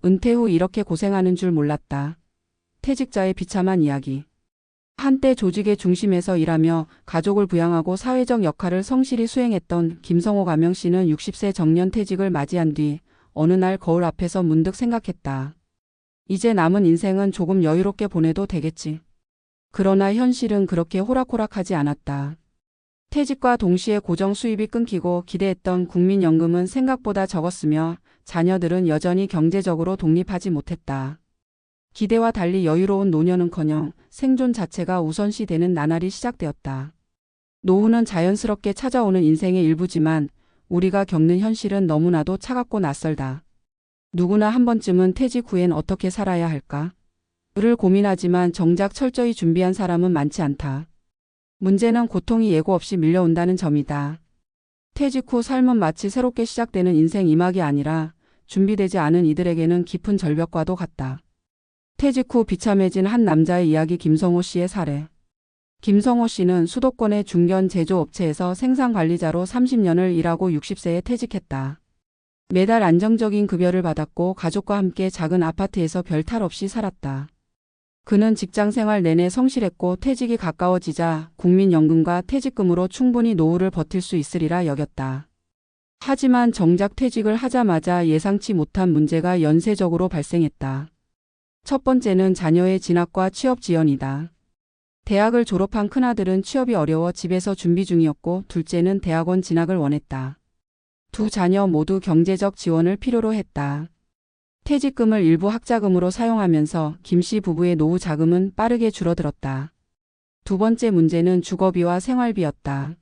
은퇴 후 이렇게 고생하는 줄 몰랐다. 퇴직자의 비참한 이야기. 한때 조직의 중심에서 일하며 가족을 부양하고 사회적 역할을 성실히 수행했던 김성호 가명씨는 60세 정년 퇴직을 맞이한 뒤 어느 날 거울 앞에서 문득 생각했다. 이제 남은 인생은 조금 여유롭게 보내도 되겠지. 그러나 현실은 그렇게 호락호락하지 않았다. 퇴직과 동시에 고정 수입이 끊기고 기대했던 국민연금은 생각보다 적었으며 자녀들은 여전히 경제적으로 독립하지 못했다. 기대와 달리 여유로운 노년은커녕 생존 자체가 우선시되는 나날이 시작되었다. 노후는 자연스럽게 찾아오는 인생의 일부지만 우리가 겪는 현실은 너무나도 차갑고 낯설다. 누구나 한 번쯤은 퇴직 후엔 어떻게 살아야 할까? 를 고민하지만 정작 철저히 준비한 사람은 많지 않다. 문제는 고통이 예고 없이 밀려온다는 점이다. 퇴직 후 삶은 마치 새롭게 시작되는 인생 2막이 아니라 준비되지 않은 이들에게는 깊은 절벽과도 같다. 퇴직 후 비참해진 한 남자의 이야기. 김성호 씨의 사례. 김성호 씨는 수도권의 중견 제조업체에서 생산관리자로 30년을 일하고 60세에 퇴직했다. 매달 안정적인 급여를 받았고 가족과 함께 작은 아파트에서 별 탈 없이 살았다. 그는 직장 생활 내내 성실했고 퇴직이 가까워지자 국민연금과 퇴직금으로 충분히 노후를 버틸 수 있으리라 여겼다. 하지만 정작 퇴직을 하자마자 예상치 못한 문제가 연쇄적으로 발생했다. 첫 번째는 자녀의 진학과 취업 지원이다. 대학을 졸업한 큰아들은 취업이 어려워 집에서 준비 중이었고 둘째는 대학원 진학을 원했다. 두 자녀 모두 경제적 지원을 필요로 했다. 퇴직금을 일부 학자금으로 사용하면서 김 씨 부부의 노후 자금은 빠르게 줄어들었다. 두 번째 문제는 주거비와 생활비였다.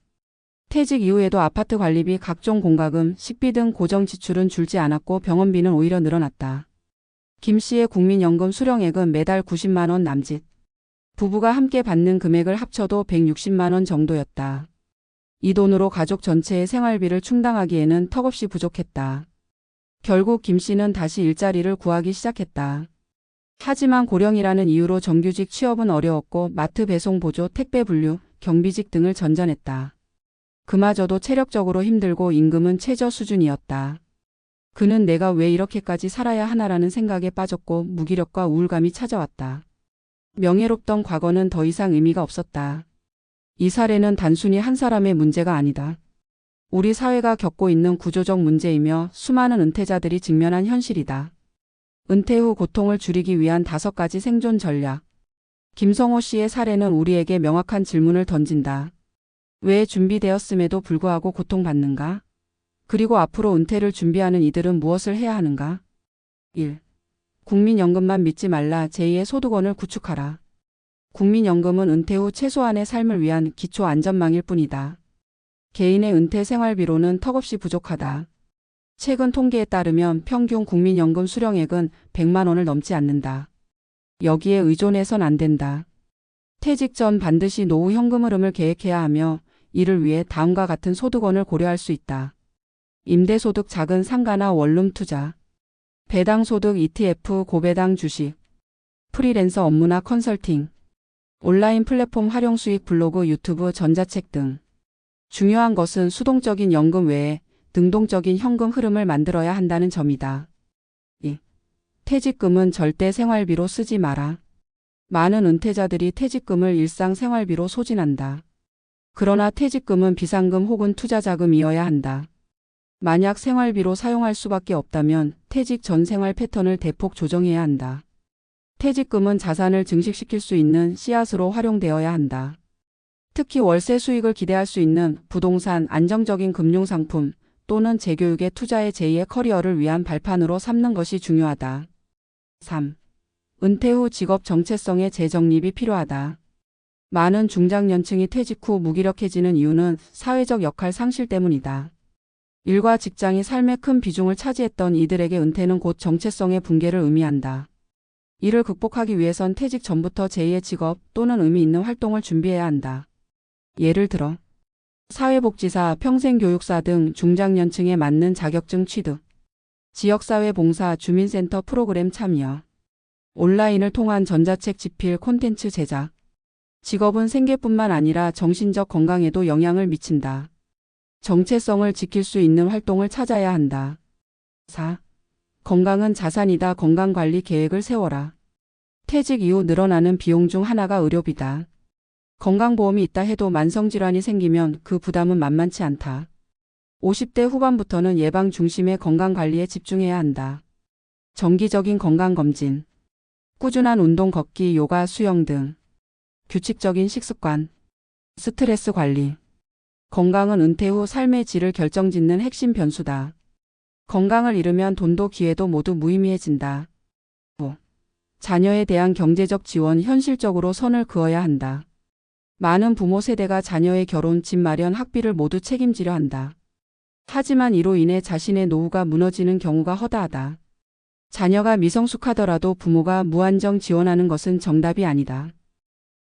퇴직 이후에도 아파트 관리비, 각종 공과금, 식비 등 고정 지출은 줄지 않았고 병원비는 오히려 늘어났다. 김 씨의 국민연금 수령액은 매달 90만 원 남짓. 부부가 함께 받는 금액을 합쳐도 160만 원 정도였다. 이 돈으로 가족 전체의 생활비를 충당하기에는 턱없이 부족했다. 결국 김 씨는 다시 일자리를 구하기 시작했다. 하지만 고령이라는 이유로 정규직 취업은 어려웠고 마트 배송 보조, 택배 분류, 경비직 등을 전전했다. 그마저도 체력적으로 힘들고 임금은 최저 수준이었다. 그는 내가 왜 이렇게까지 살아야 하나라는 생각에 빠졌고 무기력과 우울감이 찾아왔다. 명예롭던 과거는 더 이상 의미가 없었다. 이 사례는 단순히 한 사람의 문제가 아니다. 우리 사회가 겪고 있는 구조적 문제이며 수많은 은퇴자들이 직면한 현실이다. 은퇴 후 고통을 줄이기 위한 5가지 생존 전략. 김성호 씨의 사례는 우리에게 명확한 질문을 던진다. 왜 준비되었음에도 불구하고 고통받는가? 그리고 앞으로 은퇴를 준비하는 이들은 무엇을 해야 하는가? 1. 국민연금만 믿지 말라. 제2의 소득원을 구축하라. 국민연금은 은퇴 후 최소한의 삶을 위한 기초 안전망일 뿐이다. 개인의 은퇴 생활비로는 턱없이 부족하다. 최근 통계에 따르면 평균 국민연금 수령액은 100만 원을 넘지 않는다. 여기에 의존해선 안 된다. 퇴직 전 반드시 노후 현금 흐름을 계획해야 하며 이를 위해 다음과 같은 소득원을 고려할 수 있다. 임대소득, 작은 상가나 원룸 투자, 배당소득, ETF, 고배당 주식, 프리랜서 업무나 컨설팅, 온라인 플랫폼 활용 수익, 블로그, 유튜브, 전자책 등. 중요한 것은 수동적인 연금 외에 능동적인 현금 흐름을 만들어야 한다는 점이다. 2. 퇴직금은 절대 생활비로 쓰지 마라. 많은 은퇴자들이 퇴직금을 일상 생활비로 소진한다. 그러나 퇴직금은 비상금 혹은 투자자금이어야 한다. 만약 생활비로 사용할 수밖에 없다면 퇴직 전 생활 패턴을 대폭 조정해야 한다. 퇴직금은 자산을 증식시킬 수 있는 씨앗으로 활용되어야 한다. 특히 월세 수익을 기대할 수 있는 부동산, 안정적인 금융상품 또는 재교육의 투자의 제2의 커리어를 위한 발판으로 삼는 것이 중요하다. 3. 은퇴 후 직업 정체성의 재정립이 필요하다. 많은 중장년층이 퇴직 후 무기력해지는 이유는 사회적 역할 상실 때문이다. 일과 직장이 삶의 큰 비중을 차지했던 이들에게 은퇴는 곧 정체성의 붕괴를 의미한다. 이를 극복하기 위해선 퇴직 전부터 제2의 직업 또는 의미 있는 활동을 준비해야 한다. 예를 들어 사회복지사, 평생교육사 등 중장년층에 맞는 자격증 취득, 지역사회 봉사, 주민센터 프로그램 참여, 온라인을 통한 전자책 집필, 콘텐츠 제작. 직업은 생계뿐만 아니라 정신적 건강에도 영향을 미친다. 정체성을 지킬 수 있는 활동을 찾아야 한다. 4. 건강은 자산이다. 건강관리 계획을 세워라. 퇴직 이후 늘어나는 비용 중 하나가 의료비다. 건강보험이 있다 해도 만성질환이 생기면 그 부담은 만만치 않다. 50대 후반부터는 예방 중심의 건강관리에 집중해야 한다. 정기적인 건강검진, 꾸준한 운동, 걷기, 요가, 수영 등 규칙적인 식습관, 스트레스 관리. 건강은 은퇴 후 삶의 질을 결정짓는 핵심 변수다. 건강을 잃으면 돈도 기회도 모두 무의미해진다. 자녀에 대한 경제적 지원, 현실적으로 선을 그어야 한다. 많은 부모 세대가 자녀의 결혼, 집 마련, 학비를 모두 책임지려 한다. 하지만 이로 인해 자신의 노후가 무너지는 경우가 허다하다. 자녀가 미성숙하더라도 부모가 무한정 지원하는 것은 정답이 아니다.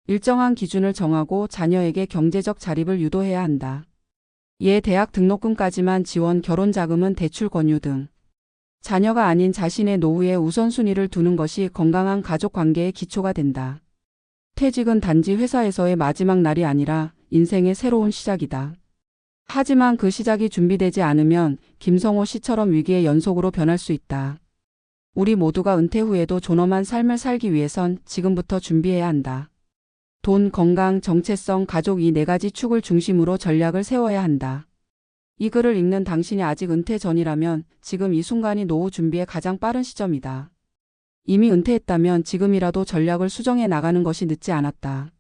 일정한 기준을 정하고 자녀에게 경제적 자립을 유도해야 한다. 이에 대학 등록금까지만 지원, 결혼 자금은 대출 권유 등 자녀가 아닌 자신의 노후에 우선순위를 두는 것이 건강한 가족 관계의 기초가 된다. 퇴직은 단지 회사에서의 마지막 날이 아니라 인생의 새로운 시작이다. 하지만 그 시작이 준비되지 않으면 김성호 씨처럼 위기의 연속으로 변할 수 있다. 우리 모두가 은퇴 후에도 존엄한 삶을 살기 위해선 지금부터 준비해야 한다. 돈, 건강, 정체성, 가족 이 네 가지 축을 중심으로 전략을 세워야 한다. 이 글을 읽는 당신이 아직 은퇴 전이라면 지금 이 순간이 노후 준비의 가장 빠른 시점이다. 이미 은퇴했다면 지금이라도 전략을 수정해 나가는 것이 늦지 않았다.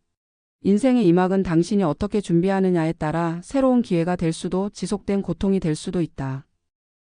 인생의 이 막은 당신이 어떻게 준비하느냐에 따라 새로운 기회가 될 수도 지속된 고통이 될 수도 있다.